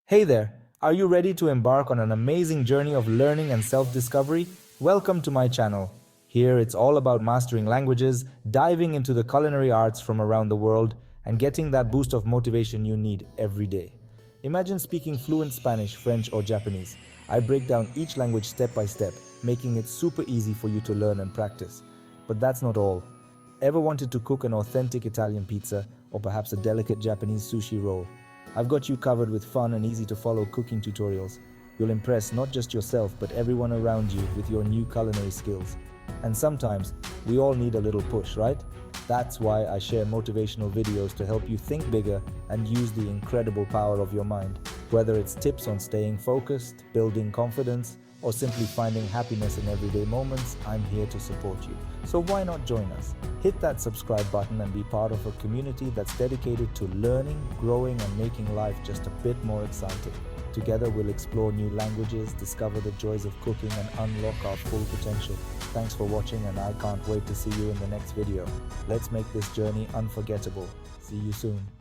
Hey there! Are you ready to embark on an amazing journey of learning and self discovery? Welcome to my channel. Here it's all about mastering languages, diving into the culinary arts from around the world, and getting that boost of motivation you need every day. Imagine speaking fluent Spanish, French, or Japanese. I break down each language step by step, making it super easy for you to learn and practice. But that's not all. Ever wanted to cook an authentic Italian pizza or perhaps a delicate Japanese sushi roll? I've got you covered with fun and easy to follow cooking tutorials. You'll impress not just yourself but everyone around you with your new culinary skills. And sometimes we all need a little push, right? That's why I share motivational videos to help you think bigger and use the incredible power of your mind. Whether it's tips on staying focused, building confidence, or simply finding happiness in everyday moments, I'm here to support you. So why not join us? Hit that subscribe button and be part of a community that's dedicated to learning, growing, and making life just a bit more exciting. Together we'll explore new languages, discover the joys of cooking, and unlock our full potential. Thanks for watching, and I can't wait to see you in the next video. Let's make this journey unforgettable. See you soon.